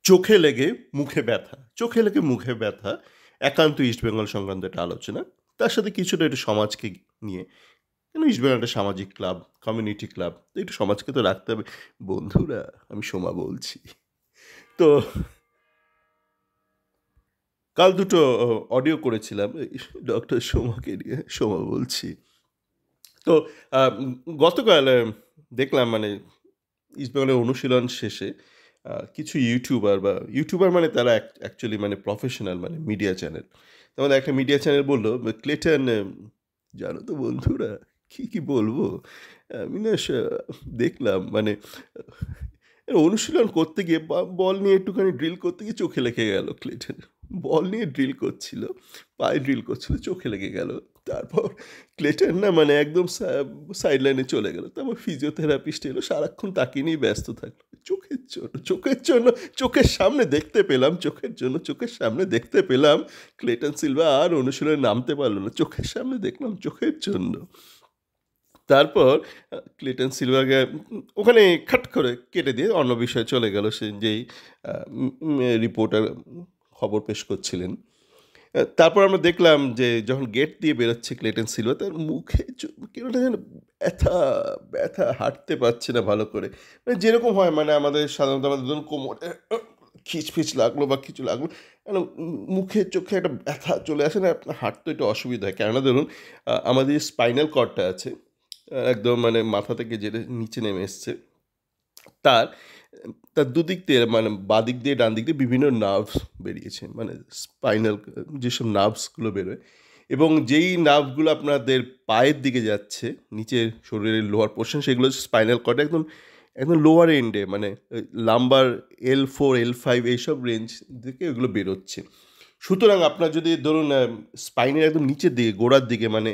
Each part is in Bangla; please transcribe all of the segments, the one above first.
চোখে লেগে মুখে ব্যথা, চোখে লেগে মুখে ব্যথা একান্ত ইস্টবেঙ্গল সংক্রান্ত একটা আলোচনা। তার সাথে কিছুটা একটু সমাজকে নিয়ে। কেন ইস্টবেঙ্গল একটা সামাজিক ক্লাব, কমিউনিটি ক্লাব। তো একটু সমাজকে তো রাখতে হবে। বন্ধুরা, আমি সোমা বলছি। তো কাল দুটো অডিও করেছিলাম ডক্টর সোমাকে নিয়ে, সোমা বলছি। তো আ গতকাল দেখলাম মানে ইস্টবেঙ্গলের অনুশীলন শেষে কিছু ইউটিউবার মানে তারা অ্যাকচুয়ালি মানে প্রফেশনাল মানে মিডিয়া চ্যানেল। তার একটা মিডিয়া চ্যানেল বলল, "ক্লেটন জানো তো বন্ধুরা কি বলবো? আমি না দেখলাম মানে অনুশীলন করতে গিয়ে বল নিয়ে একটুখানি ড্রিল করতে গিয়ে চোখে লেগে গেল ক্লেটনের। বল নিয়ে ড্রিল করছিল, পায়ে ড্রিল করছিল, চোখে লেগে গেল। তারপর ক্লেটন না মানে একদম সাইড লাইনে চলে গেল। তারপর ফিজিওথেরাপিস্ট এলো, সারাক্ষণ তাকে নিয়েই ব্যস্ত থাকলো। চোখের জন্য চোখের সামনে দেখতে পেলাম, চোখের সামনে দেখতে পেলাম ক্লেটন সিলভা আর অনুশীলনে নামতে পারল না। চোখের সামনে দেখলাম, চোখের জন্য। তারপর ক্লেটন সিলভারকে ওখানে খাট করে কেটে দিয়ে অন্য বিষয়ে চলে গেল, সে যেই রিপোর্টার খবর পেশ করছিলেন। তারপর আমরা দেখলাম যে যখন গেট দিয়ে বেরোচ্ছে ক্লেটন সিলভা, তার মুখে কেনটা যেন ব্যথা ব্যথা, হাঁটতে পারছে না ভালো করে। মানে যেরকম হয় মানে আমাদের সাধারণত আমাদের ধরুন কোমরে খিচফিচ লাগলো বা কিছু লাগলো, মানে মুখে চোখে একটা ব্যথা চলে আসে না, আপনার হাঁটতে একটু অসুবিধা হয়। কেননা ধরুন আমাদের স্পাইনাল কর্ডটা আছে, একদম মানে মাথা থেকে যেটা নিচে নেমে এসছে, তার তার দুদিক দিয়ে মানে বাদিক দিয়ে ডান দিক দিয়ে বিভিন্ন নার্ভস বেরিয়েছে, মানে স্পাইনাল যেসব নার্ভসগুলো বেরোয়, এবং যেই নার্ভগুলো আপনাদের পায়ের দিকে যাচ্ছে, নিচের শরীরের লোয়ার পোর্শন, সেগুলো হচ্ছে স্পাইনাল কর্ড একদম একদম লোয়ার এন্ডে, মানে লাম্বার L4 L5 এইসব রেঞ্জ থেকে এগুলো বেরোচ্ছে। সুতরাং আপনার যদি ধরুন স্পাইনের একদম নিচের দিকে, গোড়ার দিকে, মানে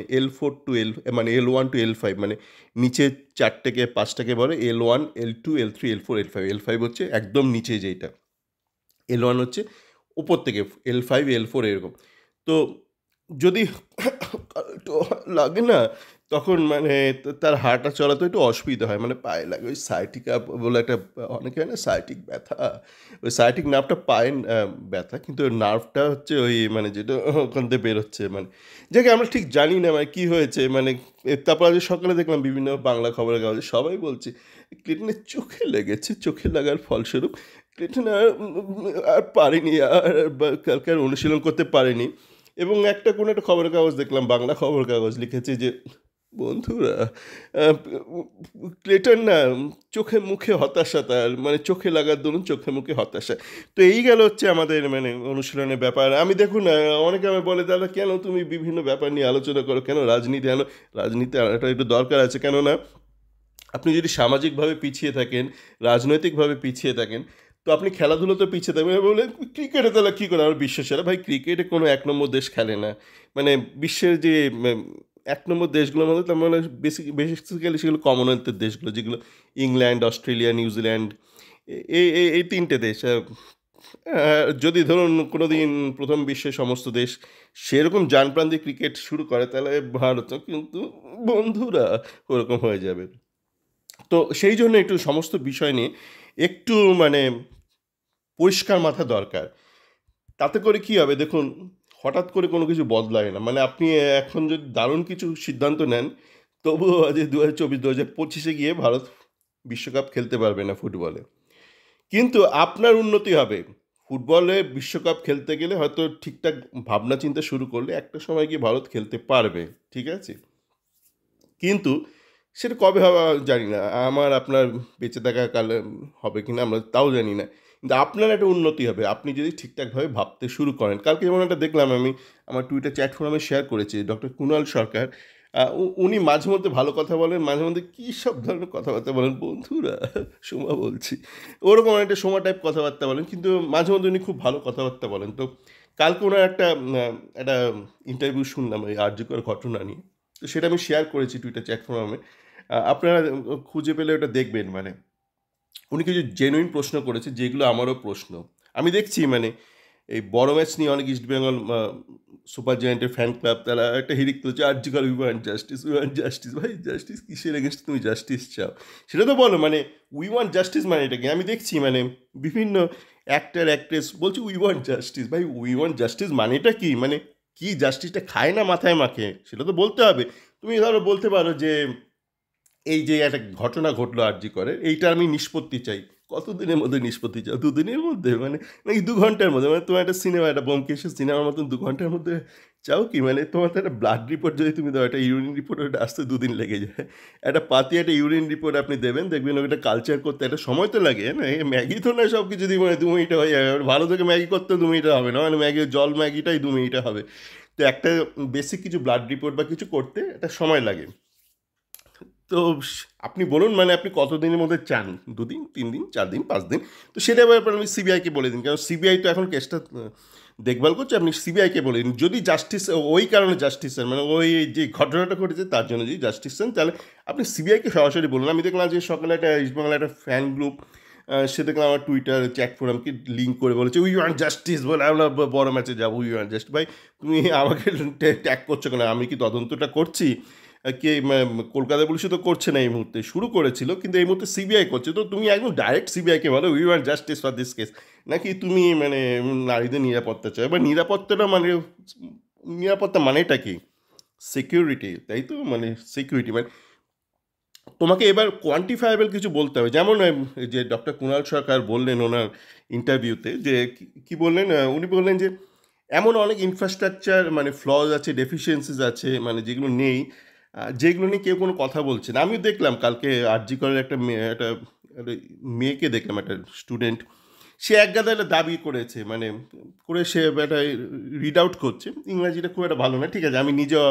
মানে L1 to L5, মানে নিচের 4 থেকে 5টাকে বলে L1, L2, L3, L4, L5। L5 হচ্ছে একদম নিচে যেইটা, L1 হচ্ছে উপর থেকে, L5, L4 এরকম। তো যদি একটু লাগে না, তখন মানে তার হাঁটা চলাতে একটু অসুবিধা হয়, মানে পায়ে লাগে। ওই সায়াটিকা বলে একটা, অনেকে হয় না সায়াটিক ব্যথা, ওই সায়াটিক নার্ভটা পায়ে ব্যথা, কিন্তু ওই নার্ভটা হচ্ছে ওই মানে যেটা ওখান থেকে বেরোচ্ছে, মানে যাকে আমরা ঠিক জানি না মানে কী হয়েছে, মানে তারপর আজ সকালে দেখলাম বিভিন্ন বাংলা খবরের কাগজে সবাই বলছে ক্লিটনের চোখে লেগেছে, চোখে লাগার ফলস্বরূপ ক্লিটন আর পারেনি, আর কালকে আর অনুশীলন করতে পারেনি। এবং কোনো একটা খবরের কাগজ দেখলাম, বাংলা খবরের কাগজ লিখেছে যে, বন্ধুরা ক্লেটন না চোখে মুখে হতাশা, তার মানে চোখে লাগার দরুন চোখে মুখে হতাশা। তো এই গেল হচ্ছে আমাদের মানে অনুশীলনের ব্যাপার। আমি দেখুন অনেকে আমায় বলে, দাদা কেন তুমি বিভিন্ন ব্যাপার নিয়ে আলোচনা করো, কেন রাজনীতি আনো? রাজনীতি আনাটা একটু দরকার আছে, কেননা আপনি যদি সামাজিকভাবে পিছিয়ে থাকেন, রাজনৈতিকভাবে পিছিয়ে থাকেন, তো আপনি খেলাধুলাতেও পিছিয়ে থাকবেন। বলে ক্রিকেটে তাহলে কী করে আমার বিশ্বসেরা? ভাই ক্রিকেটে কোনো ১ নম্বর দেশ খেলে না। মানে বিশ্বের যে ১ নম্বর দেশগুলোর মধ্যে, তার মানে বেসিক্যালি সেগুলো কমনওয়েলথের দেশগুলো, যেগুলো ইংল্যান্ড, অস্ট্রেলিয়া, নিউজিল্যান্ড, এই ৩ টে দেশ। যদি ধরুন কোনো দিন ১ম বিশ্বের সমস্ত দেশ সেরকম জানপ্রাণ দিয়ে ক্রিকেট শুরু করে, তাহলে ভারতও কিন্তু বন্ধুরা ওরকম হয়ে যাবে। তো সেই জন্য একটু সমস্ত বিষয় নিয়ে একটু মানে পরিষ্কার মাথা দরকার। তাতে করে কি হবে দেখুন, হঠাৎ করে কোনো কিছু বদলায় না। মানে আপনি এখন যদি দারুণ কিছু সিদ্ধান্ত নেন, তবুও আজ ২০২৪, ২০২৫-এ গিয়ে ভারত বিশ্বকাপ খেলতে পারবে না ফুটবলে। কিন্তু আপনার উন্নতি হবে। ফুটবলে বিশ্বকাপ খেলতে গেলে হয়তো ঠিকঠাক ভাবনা চিন্তা শুরু করলে একটা সময় গিয়ে ভারত খেলতে পারবে। ঠিক আছে? কিন্তু সেটা কবে হবে জানি না। আমার আপনার বেঁচে থাকা কালে হবে কিনা আমরা তাও জানি না। কিন্তু আপনার একটা উন্নতি হবে, আপনি যদি ঠিকঠাকভাবে ভাবতে শুরু করেন। কালকে যেমন একটা দেখলাম, আমি আমার টুইটার চ্যাট ফোরামে শেয়ার করেছি, ডক্টর কুণাল সরকার। উনি মাঝে মধ্যে ভালো কথা বলেন, মাঝে মধ্যে কী সব ধরনের কথাবার্তা বলেন, বন্ধুরা সোমা বলছি। ওরকম অনেকটা সোমা টাইপ কথাবার্তা বলেন, কিন্তু মাঝে মধ্যে উনি খুব ভালো কথাবার্তা বলেন। তো কালকে ওনার একটা ইন্টারভিউ শুনলাম এই আর জি কর ঘটনা নিয়ে। তো সেটা আমি শেয়ার করেছি টুইটার চ্যাট ফোরামে। আপনারা খুঁজে পেলে ওটা দেখবেন। মানে উনি কিছু জেনুইন প্রশ্ন করেছে, যেগুলো আমারও প্রশ্ন। আমি দেখছি মানে এই বড় ম্যাচ নিয়ে অনেক ইস্টবেঙ্গল সুপার জায়ান্টের ফ্যান ক্লাব, তারা একটা হিড়িক তুলছে আরজি কর, we want justice, we want justice. ভাই জাস্টিস কিসের এগেনস্ট তুমি জাস্টিস চাও সেটা তো বলো। মানে উই ওয়ান্ট জাস্টিস মানে এটা কি? আমি দেখছি মানে বিভিন্ন অ্যাক্টার অ্যাক্ট্রেস বলছে উই ওয়ান্ট জাস্টিস। ভাই উই ওয়ান্ট জাস্টিস মানেটা কি? মানে কি জাস্টিসটা খায় না মাথায় মাখে সেটা তো বলতে হবে। তুমি ধরো বলতে পারো যে এই যে একটা ঘটনা ঘটলো আরজি করে, এইটা আমি নিষ্পত্তি চাই। কতদিনের মধ্যে নিষ্পত্তি চাও? 2 দিনের মধ্যে? মানে নাকি 2 ঘন্টার মধ্যে? মানে তোমার একটা সিনেমা, একটা ব্যোমকেশের সিনেমার মতন 2 ঘন্টার মধ্যে চাও কি? মানে তোমার তো একটা ব্লাড রিপোর্ট যদি তুমি দাও, একটা ইউরিন রিপোর্ট, ওটা আসতে 2 দিন লেগে যায়। একটা পাতি একটা ইউরিন রিপোর্ট আপনি দেবেন, দেখবেন ওটা কালচার করতে একটা সময় তো লাগে না? এই ম্যাগি তো না সব কিছু দিয়ে মানে 2 মিনিটে হয়ে যাবে। ভালো থেকে ম্যাগি করতে 2 মিনিটে হবে না, মানে ম্যাগি জল ম্যাগিটাই 2 মিনিটে হবে। তো একটা বেসিক কিছু ব্লাড রিপোর্ট বা কিছু করতে একটা সময় লাগে। তো আপনি বলুন মানে আপনি কতদিনের মধ্যে চান? 2 দিন, 3 দিন, 4 দিন, 5 দিন? তো সেটা ব্যাপারে আপনি সিবিআইকে বলে দিন, কারণ সিবিআই তো এখন কেসটা দেখভাল করছে। আপনি সিবিআইকে বলে দিন, যদি জাস্টিস ওই কারণে জাস্টিস চান, মানে ওই যে ঘটনাটা ঘটেছে তার জন্য যদি জাস্টিস চান, তাহলে আপনি সিবিআইকে সরাসরি বলুন। আমি দেখলাম যে সকালে একটা ইস্টবেঙ্গল একটা ফ্যান গ্রুপ, সে দেখলাম আমার টুইটার চ্যাট ফোরামকে লিঙ্ক করে বলেছে উই ওয়ান্ট জাস্টিস, বলে আমরা বড় ম্যাচে যাবো, উই ওয়ান্ট জাস্ট। ভাই তুমি আমাকে ট্যাগ করছো কেন? আমি কি তদন্তটা করছি? কে কলকাতা পুলিশে তো করছে না এই মুহূর্তে, শুরু করেছিল, কিন্তু এই মুহূর্তে সিবিআই করছে। তো তুমি একদম ডাইরেক্ট সিবিআইকে বলো we want justice for this case. নাকি তুমি মানে নারীদের নিরাপত্তা চাও? এবার নিরাপত্তাটা মানে নিরাপত্তা মানেটা কি? সিকিউরিটি, তাই তো? মানে সিকিউরিটি মানে তোমাকে এবার কোয়ান্টিফায়েবল কিছু বলতে হবে। যেমন এই যে ডক্টর কুণাল সরকার বললেন ওনার ইন্টারভিউতে, যে কি বললেন, উনি বললেন যে এমন অনেক ইনফ্রাস্ট্রাকচার মানে ফ্লজ আছে, ডেফিসিয়েন্সিস আছে, মানে যেগুলো নেই, যেগুলো নিয়ে কেউ কোনো কথা বলছে না। আমিও দেখলাম কালকে আরজি করের একটা মেয়ে, একটা মেয়েকে দেখলাম, একটা স্টুডেন্ট, সে একগাদা একটা দাবি করেছে, মানে করে সে একটা রিড আউট করছে। ইংরাজিটা খুব একটা ভালো না, ঠিক আছে, আমি নিজেও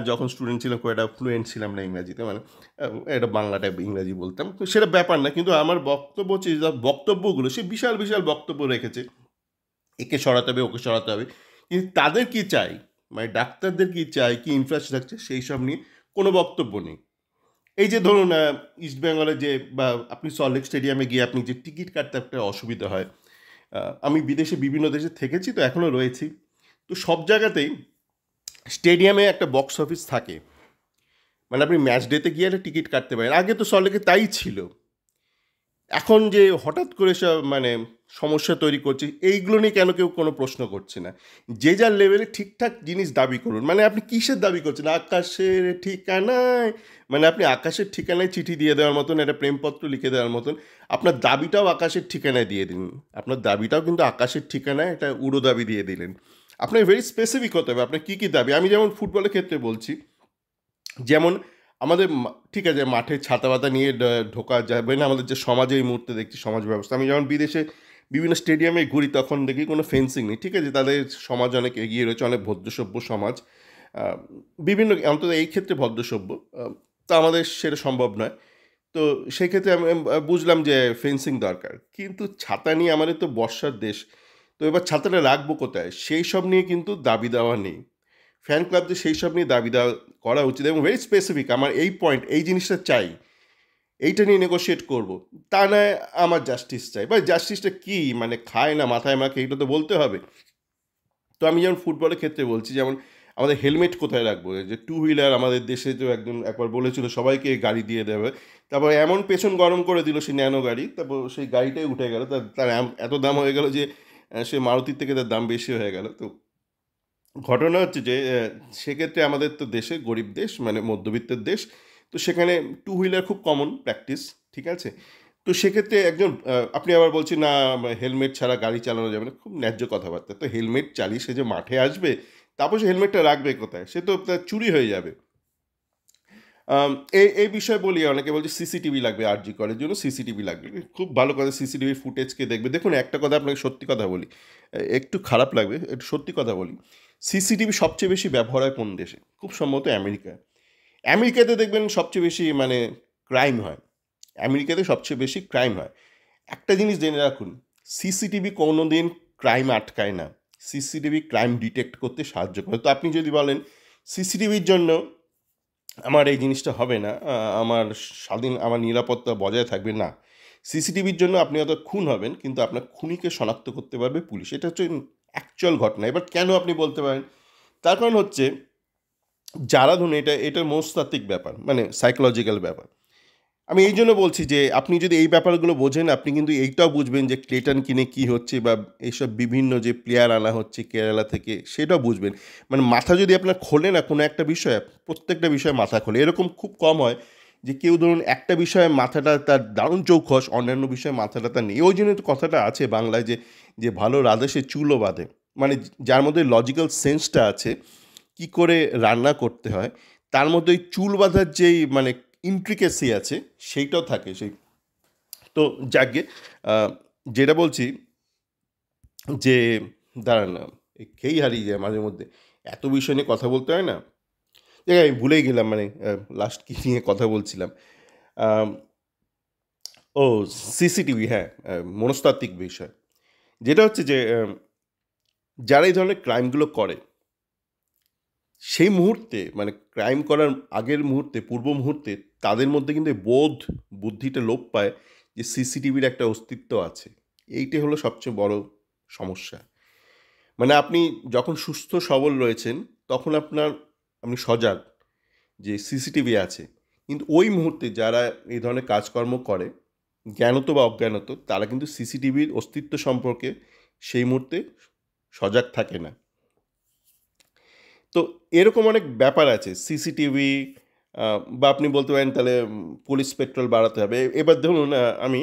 যখন স্টুডেন্ট ছিলাম খুব একটা ফ্লুয়েন্ট ছিলাম না ইংরাজিতে, মানে এটা বাংলাটা ইংরাজি বলতাম, তো সেটা ব্যাপার না। কিন্তু আমার বক্তব্য হচ্ছে যে বক্তব্যগুলো, সে বিশাল বিশাল বক্তব্য রেখেছে, একে সরাতে হবে, ওকে সরাতে হবে, কিন্তু তাদের কি চাই, মানে ডাক্তারদের কি চাই, কি ইনফ্রাস্ট্রাকচার, সেই সব নিয়ে কোনো বক্তব্য নেই। এই যে ধরুন ইস্ট বেঙ্গলে যে, বা আপনি সল্টলেক স্টেডিয়ামে গিয়ে আপনি যে টিকিট কাটতে একটা অসুবিধা হয়। আমি বিদেশে বিভিন্ন দেশে থেকেছি, তো এখনও রয়েছি। তো সব জায়গাতেই স্টেডিয়ামে একটা বক্স অফিস থাকে, মানে আপনি ম্যাচ ডেতে গিয়ে একটা টিকিট কাটতে পারেন। আগে তো সল্টলেকে তাই ছিল। এখন যে হঠাৎ করে সব মানে সমস্যা তৈরি করছে, এইগুলো নিয়ে কেন কেউ কোনো প্রশ্ন করছে না? যে যার লেভেলে ঠিকঠাক জিনিস দাবি করুন। মানে আপনি কিসের দাবি করছেন? আকাশের ঠিকানায়, মানে আপনি আকাশের ঠিকানায় চিঠি দিয়ে দেওয়ার মতন, একটা প্রেমপত্র লিখে দেওয়ার মতন আপনার দাবিটাও আকাশের ঠিকানায় দিয়ে দিন। আপনার দাবিটাও কিন্তু আকাশের ঠিকানায় একটা উড়ো দাবি দিয়ে দিলেন। আপনার ভেরি স্পেসিফিক হতে হবে আপনার কী কী দাবি। আমি যেমন ফুটবলের ক্ষেত্রে বলছি, যেমন আমাদের ঠিক আছে, মাঠে ছাতা পাতা নিয়ে ঢোকা যাবে না। আমাদের যে সমাজে এই মুহূর্তে দেখছি সমাজ ব্যবস্থা, আমি যখন বিদেশে বিভিন্ন স্টেডিয়ামে ঘুরি তখন দেখি কোনো ফেন্সিং নেই, ঠিক আছে, তাদের সমাজ অনেক এগিয়ে রয়েছে, অনেক ভদ্রসভ্য সমাজ, আহ, বিভিন্ন অন্তত এই ক্ষেত্রে ভদ্রসভ্য, তা আমাদের সেটা সম্ভব নয়। তো সেই ক্ষেত্রে আমি বুঝলাম যে ফেন্সিং দরকার, কিন্তু ছাতা নিয়ে, আমাদের তো বর্ষার দেশ, তো এবার ছাতাটা রাখবো কোথায়, সেই সব নিয়ে কিন্তু দাবি দেওয়া নেই। ফ্যান ক্লাবদের সেই সব নিয়ে দাবি দেওয়া করা উচিত, এবং ভেরি স্পেসিফিক, আমার এই পয়েন্ট, এই জিনিসটা চাই, এইটা নিয়ে নেগোশিয়েট করব। তা নয় আমার জাস্টিস চাই। বা জাস্টিসটা কী, মানে খায় না মাথায় মাকে, এইটা তো বলতে হবে। তো আমি যেমন ফুটবলের ক্ষেত্রে বলছি, যেমন আমাদের হেলমেট কোথায় রাখবো, যে টু হুইলার আমাদের দেশে তো একজন একবার বলেছিল সবাইকে গাড়ি দিয়ে দেবে, তারপর এমন পেছন গরম করে দিল সেই ন্যানো গাড়ি, তারপর সেই গাড়িটাই উঠে গেল, তার তার এত দাম হয়ে গেল যে সে মারুতির থেকে তার দাম বেশি হয়ে গেল। তো ঘটনা হচ্ছে যে সেক্ষেত্রে আমাদের তো দেশে গরিব দেশ, মানে মধ্যবিত্তের দেশ, তো সেখানে টু হুইলার খুব কমন প্র্যাকটিস, ঠিক আছে। তো সেক্ষেত্রে একজন আপনি আবার বলছেন না হেলমেট ছাড়া গাড়ি চালানো যাবে না, খুব ন্যায্য কথাবার্তা। তো হেলমেট চালিয়ে সে যে মাঠে আসবে, তারপর সে হেলমেটটা রাখবে কোথায়? সে তো তার চুরি হয়ে যাবে। এই এই বিষয়ে বলি, অনেকে বলছে সিসিটিভি লাগবে, আরজি করার জন্য সিসিটিভি লাগবে। খুব ভালো কথা, সিসিটিভি ফুটেজকে দেখবে। দেখুন একটা কথা আপনাকে সত্যি কথা বলি, একটু খারাপ লাগবে, একটু সত্যি কথা বলি, সিসিটিভি সবচেয়ে বেশি ব্যবহার হয় কোন দেশে? খুব সম্ভবত আমেরিকায়। আমেরিকাতে দেখবেন সবচেয়ে বেশি মানে ক্রাইম হয়, আমেরিকাতে সবচেয়ে বেশি ক্রাইম হয়। একটা জিনিস জেনে রাখুন, সিসিটিভি কোনো দিন ক্রাইম আটকায় না, সিসিটিভি ক্রাইম ডিটেক্ট করতে সাহায্য করে। তো আপনি যদি বলেন সিসিটিভির জন্য আমার এই জিনিসটা হবে না, আমার স্বাধীন, আমার নিরাপত্তা বজায় থাকবে না, সিসিটিভির জন্য আপনি হয়তো খুন হবেন, কিন্তু আপনার খুনিকে শনাক্ত করতে পারবে পুলিশ। এটা হচ্ছে অ্যাকচুয়াল ঘটনা। এবার কেন আপনি বলতে পারেন তার কারণ হচ্ছে যারা ধরুন এটা মনস্তাত্ত্বিক ব্যাপার, মানে সাইকোলজিক্যাল ব্যাপার। আমি এই জন্য বলছি যে আপনি যদি এই ব্যাপারগুলো বোঝেন, আপনি কিন্তু এইটাও বুঝবেন যে ক্লেটন কিনে কী হচ্ছে বা এইসব বিভিন্ন যে প্লেয়ার আনা হচ্ছে কেরালা থেকে, সেটাও বুঝবেন। মানে মাথা যদি আপনার খোলে না কোনো একটা বিষয়ে, প্রত্যেকটা বিষয়ে মাথা খোলে। এরকম খুব কম হয় যে কেউ ধরুন একটা বিষয়ে মাথাটা তার দারুণ চৌখস, অন্যান্য বিষয়ে মাথাটা তার নেই। ওই জন্য তো কথাটা আছে বাংলায় যে যে ভালো রাঁধে সে চুলও বাঁধে। মানে যার মধ্যে লজিক্যাল সেন্সটা আছে, কি করে রান্না করতে হয়, তার মধ্যে ওই চুল বাঁধার যেই মানে ইন্ট্রিকেসি আছে, সেইটাও থাকে সেই। তো যাকগে, যেটা বলছি যে দাঁড়ান না, খেয়েই হারিয়ে যায় মাঝে মধ্যে, এত বিষয় নিয়ে কথা বলতে হয় না। দেখ আমি ভুলেই গেলাম, মানে লাস্ট কী নিয়ে কথা বলছিলাম। আম, ও, সিসিটিভি, হ্যাঁ, মনস্তাত্ত্বিক বিষয়। যেটা হচ্ছে যে যারা এই ধরনের ক্রাইমগুলো করে, সেই মুহূর্তে মানে ক্রাইম করার আগের মুহূর্তে, পূর্ব মুহূর্তে তাদের মধ্যে কিন্তু এই বোধ, বুদ্ধিটা লোপ পায় যে সিসিটিভির একটা অস্তিত্ব আছে। এইটাই হলো সবচেয়ে বড় সমস্যা। মানে আপনি যখন সুস্থ সবল রয়েছেন, তখন আপনি সজাগ যে সিসিটিভি আছে। কিন্তু ওই মুহূর্তে যারা এই ধরনের কাজকর্ম করে, জ্ঞানত বা অজ্ঞানত, তারা কিন্তু সিসিটিভির অস্তিত্ব সম্পর্কে সেই মুহূর্তে সজাগ থাকে না। তো এরকম অনেক ব্যাপার আছে সিসিটিভি, বা আপনি বলতে পারেন তাহলে পুলিশ পেট্রোল বাড়াতে হবে। এবার ধরুন আমি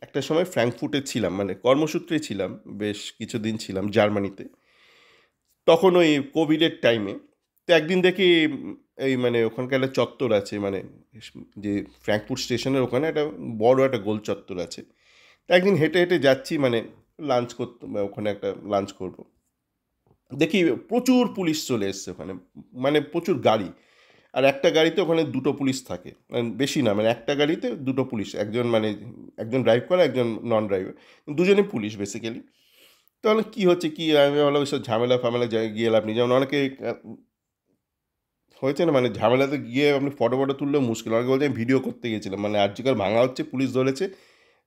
একটা সময় ফ্র্যাঙ্কফুর্টে ছিলাম, মানে কর্মসূত্রে ছিলাম, বেশ কিছুদিন ছিলাম জার্মানিতে। তখন ওই কোভিডের টাইমে। তো একদিন দেখি এই মানে ওখানকার একটা চত্বর আছে, মানে যে ফ্র্যাঙ্কফুর্ট স্টেশনের ওখানে একটা বড় একটা গোল চত্বর আছে। তো একদিন হেঁটে হেঁটে যাচ্ছি, মানে লাঞ্চ করতে, ওখানে একটা লাঞ্চ করব। দেখি প্রচুর পুলিশ চলে এসছে ওখানে, মানে প্রচুর গাড়ি। আর একটা গাড়িতে ওখানে দুটো পুলিশ থাকে, মানে বেশি না, মানে একটা গাড়িতে দুটো পুলিশ, একজন মানে একজন ড্রাইভ করে, একজন নন ড্রাইভার, দুজনে পুলিশ বেসিক্যালি। তাহলে কী হচ্ছে কি, আমি ভাবলাম ওইসব ঝামেলা ফামেলা গিয়ে লাভ নেই। যেমন অনেকে হয়েছে না, মানে ঝামেলাতে গিয়ে আপনি ফটো ফটো তুললেও মুশকিল। অনেকে বলছে আমি ভিডিও করতে গিয়েছিলাম, মানে আর্যিকর ভাঙা হচ্ছে, পুলিশ ধরেছে,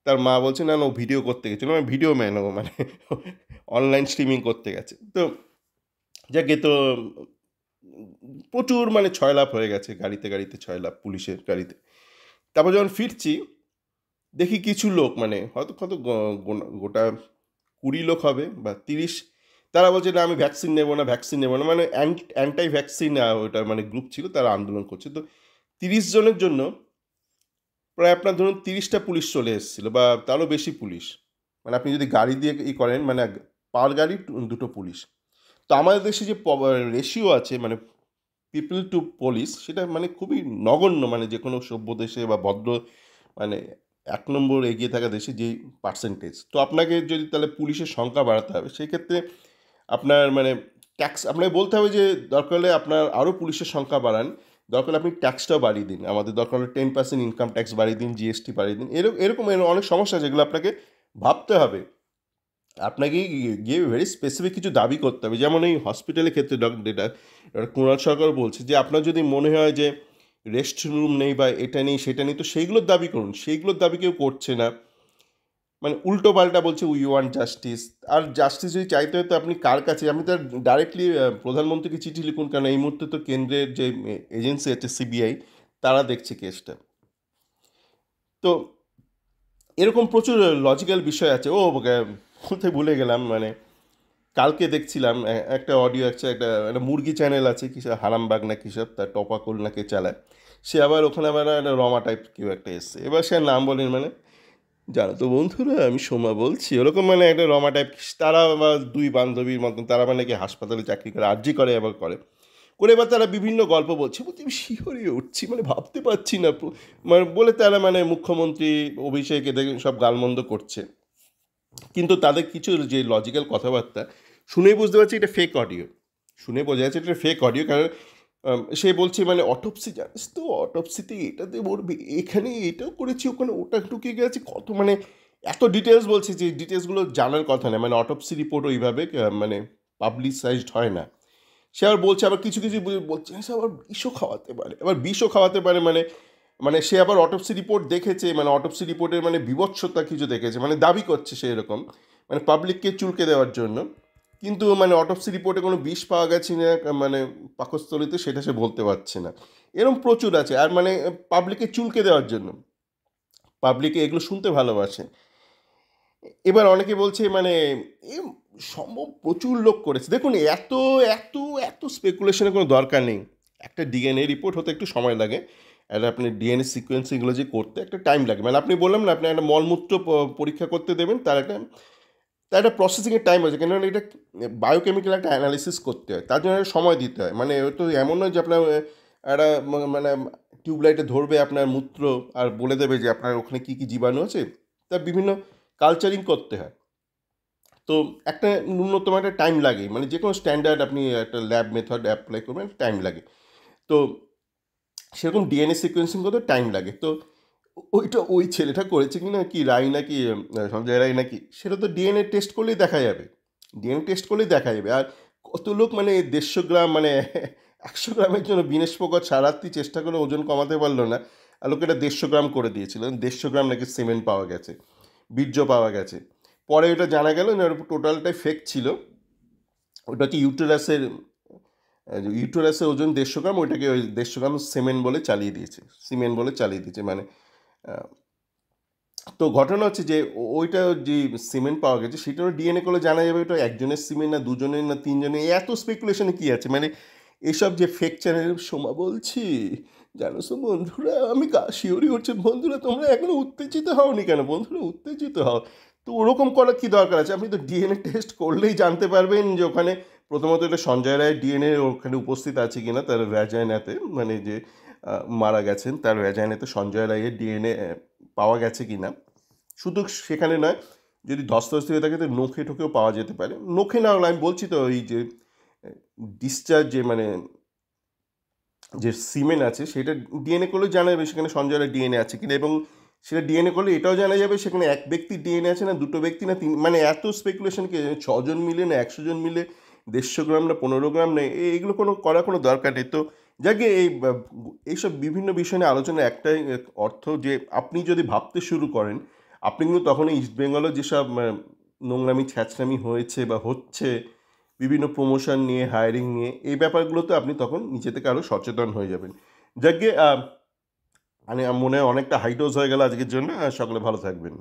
তার মা বলছে না না ও ভিডিও করতে গেছিলো, মানে ভিডিও ম্যান ও, মানে অনলাইন স্ট্রিমিং করতে গেছে। তো যাকে তো প্রচুর মানে ছয় লাভ হয়ে গেছে, গাড়িতে গাড়িতে ছয় লাভ পুলিশের গাড়িতে। তারপর যখন ফিরছি, দেখি কিছু লোক, মানে হয়তো কত গোটা 20 লোক হবে বা 30, তারা বলছে না আমি ভ্যাকসিন নেবো না, ভ্যাকসিন নেবো না, মানে অ্যান্টাই ভ্যাকসিন ওটা মানে গ্রুপ ছিল, তারা আন্দোলন করছে। তো 30 জনের জন্য প্রায় আপনার ধরুন 30টা পুলিশ চলে এসেছিলো বা তারও বেশি পুলিশ। মানে আপনি যদি গাড়ি দিয়ে করেন, মানে পার গাড়ি দুটো পুলিশ। তো আমাদের দেশে যে রেশিও আছে, মানে পিপল টু পুলিশ, সেটা মানে খুবই নগণ্য, মানে যে কোনো সভ্য দেশে বা ভদ্র, মানে 1 নম্বর এগিয়ে থাকা দেশে যেই পার্সেন্টেজ। তো আপনাকে যদি তাহলে পুলিশের সংখ্যা বাড়াতে হবে, সেই ক্ষেত্রে আপনার মানে ট্যাক্স আপনাকে বলতে হবে যে দরকার হলে আপনার আরও পুলিশের সংখ্যা বাড়ান, দরকার হলে আপনি ট্যাক্সটাও বাড়িয়ে দিন, আমাদের দরকার হলে 10% ইনকাম ট্যাক্স বাড়িয়ে দিন, জিএসটি বাড়িয়ে দিন। এরকম অনেক সমস্যা যেগুলো আপনাকে ভাবতে হবে। আপনাকে গিয়ে ভেরি স্পেসিফিক কিছু দাবি করতে হবে। যেমন এই হসপিটালের ক্ষেত্রে যেটা কুণাল সরকার বলছে যে আপনার যদি মনে হয় যে রেস্ট রুম নেই বা এটা নেই সেটা নেই, তো সেইগুলোর দাবি করুন। সেইগুলোর দাবি কেউ করছে না, মানে উল্টো পাল্টা বলছে উই ওয়ান্ট জাস্টিস। আর জাস্টিস যদি চাইতে হয় তো আপনি কার কাছে, আপনি তার ডাইরেক্টলি প্রধানমন্ত্রীকে চিঠি লিখুন, কারণ এই মুহূর্তে তো কেন্দ্রের যে এজেন্সি আছে সিবিআই, তারা দেখছে কেসটা। তো এরকম প্রচুর লজিক্যাল বিষয় আছে। বলতে ভুলে গেলাম, মানে কালকে দেখছিলাম একটা অডিও আছে, একটা মুরগি চ্যানেল আছে কিসব হারামবাগ না কিসব, তার টপাকল নাকি চালায়। সে আবার ওখানে আবার একটা রমা টাইপ কেউ একটা এসছে, এবার সে নাম বলেন, মানে জানো তো বন্ধুরা আমি সোমা বলছি, ওরকম মানে একটা রমা টাইপ। তারা আবার দুই বান্ধবীর মতন, তারা মানে কি হাসপাতালে চাকরি করে, আর্জি করে, আবার করে এবার তারা বিভিন্ন গল্প বলছি আমি শিহরিয়ে উঠছি, মানে ভাবতে পারছি না, মানে বলে তারা মানে মুখ্যমন্ত্রী অভিষেক এদের সব গালমন্দ করছে। কিন্তু তাদের কিছু যে লজিক্যাল কথাবার্তা শুনেই বুঝতে পারছি এটা ফেক অডিও। শুনে বোঝা যাচ্ছে এটা ফেক অডিও, কারণ সে বলছে মানে অটোপসি জানিস তো, অটোপসিতে এটাতে মরবে, এখানে এটাও করেছি, ওখানে ওটা ঢুকে গেছে, কত মানে এত ডিটেলস বলছে যে ডিটেলসগুলো জানার কথা না। মানে অটোপসি রিপোর্ট ওইভাবে মানে পাবলিসাইজড হয় না। সে আবার বলছে, আবার কিছু কিছু বলছে সে আবার বিষও খাওয়াতে পারে, আবার বিষও খাওয়াতে পারে, মানে মানে সে আবার অটোপসি রিপোর্ট দেখেছে, মানে অটোপসি রিপোর্টের মানে বিভৎসতা কিছু দেখেছে, মানে দাবি করছে সে এরকম, মানে পাবলিককে চুলকে দেওয়ার জন্য। কিন্তু মানে অটোপসি রিপোর্টে কোনো বিষ পাওয়া গেছে না মানে পাকস্থলীতে, সেটা সে বলতে পারছে না। এরকম প্রচুর আছে। আর মানে পাবলিককে চুলকে দেওয়ার জন্য, পাবলিকে এগুলো শুনতে ভালোবাসে। এবার অনেকে বলছে মানে এ সম্ভব প্রচুর লোক করেছে। দেখুন এত এত এত স্পেকুলেশনের কোনো দরকার নেই। একটা ডিএনএ রিপোর্ট হতে একটু সময় লাগে। আর আপনি ডিএনএ সিকোয়েন্সিংগুলো যে করতে একটা টাইম লাগে। মানে আপনি বললাম না, আপনি একটা মলমূত্র পরীক্ষা করতে দেবেন, তার একটা প্রসেসিংয়ের টাইম আছে। কেননা এটা বায়োকেমিক্যাল একটা অ্যানালিসিস করতে হয়, তার জন্য একটা সময় দিতে হয়। মানে ও তো এমন নয় যে আপনার একটা মানে টিউবলাইটে ধরবে আপনার মূত্র আর বলে দেবে যে আপনার ওখানে কী কী জীবাণু আছে। তার বিভিন্ন কালচারিং করতে হয়। তো একটা ন্যূনতম একটা টাইম লাগে। মানে যে কোনো স্ট্যান্ডার্ড আপনি একটা ল্যাব মেথড অ্যাপ্লাই করবেন, টাইম লাগে। তো সেরকম ডিএনএ সিকোয়েন্সিং করতে টাইম লাগে। তো ওইটা ওই ছেলেটা করেছে কি না, কি রায় নাকি সঞ্জয় রায় নাকি, সেটা তো ডিএনএ টেস্ট করলেই দেখা যাবে। ডিএনএ টেস্ট করলেই দেখা যাবে। আর কত লোক মানে 150 গ্রাম মানে 100 গ্রামের জন্য বিনেশ ফোগাট সারারাত্রি চেষ্টা করে ওজন কমাতে পারলো না। আর লোকেরা 150 গ্রাম করে দিয়েছিল। 150 গ্রাম নাকি সিমেন্ট পাওয়া গেছে, বীর্য পাওয়া গেছে। পরে ওটা জানা গেল না, টোটালটাই ফেক ছিল। ওটা কি ইউটেরাসের ওজন 150 গ্রাম, ওইটাকে ওই 150 গ্রাম সিমেন্ট বলে চালিয়ে দিয়েছে, সিমেন্ট বলে চালিয়ে দিয়েছে। মানে আহ, তো ঘটনা হচ্ছে যে ওইটা যে সিমেন্ট পাওয়া গেছে সেটারও ডিএনএ করলে জানা যাবে ওটা একজনের সিমেন্ট না দুজনের না তিনজনের। এত স্পেকুলেশনে কী আছে মানে এসব যে ফেক চ্যানেল। সোমা বলছি, জানো তো বন্ধুরা, আমি শিওরই হচ্ছে বন্ধুরা, তোমরা এখনো উত্তেজিত হওনি কেন বন্ধুরা, উত্তেজিত হও। তো ওরকম করার কী দরকার আছে? আপনি তো ডিএনএ টেস্ট করলেই জানতে পারবেন যে ওখানে প্রথমত এটা সঞ্জয় রায়ের ডিএনএ ওখানে উপস্থিত আছে কিনা, তার ভ্যাজাইনাতে, মানে যে মারা গেছেন তার ভ্যাজাইনাতে সঞ্জয় রায়ের ডিএনএ পাওয়া গেছে কিনা। শুধু সেখানে নয়, যদি ধস্তাধস্তি হয়ে থাকে তো নখে ঠোকেও পাওয়া যেতে পারে। নখে না হলে আমি বলছি তো এই যে ডিসচার্জ যে মানে যে সিমেন্ট আছে সেটা ডিএনএ করলে জানা যাবে সেখানে সঞ্জয়ের ডিএনএ আছে কিনা। এবং সেটা ডিএনএ করলে এটাও জানা যাবে সেখানে এক ব্যক্তির ডিএনএ আছে না দুটো ব্যক্তি না তিন। মানে এত স্পেকুলেশনকে 6 জন মিলে না 100 জন মিলে 150 গ্রাম না 15 গ্রাম নেই, এইগুলো করার কোনো দরকার নেই। তো যাকে এইসব বিভিন্ন বিষয় নিয়ে আলোচনার একটাই অর্থ, যে আপনি যদি ভাবতে শুরু করেন, আপনি কিন্তু তখন ইস্টবেঙ্গলের যেসব নোংরামি ছ্যাঁচড়ামি হয়েছে বা হচ্ছে বিভিন্ন প্রমোশন নিয়ে, হায়ারিং নিয়ে, এই ব্যাপারগুলোতে আপনি তখন নিজে থেকে আরও সচেতন হয়ে যাবেন। যাকে মানে মনে হয় অনেকটা হাইডোজ হয়ে গেল আজকের জন্য। সকলে ভালো থাকবেন।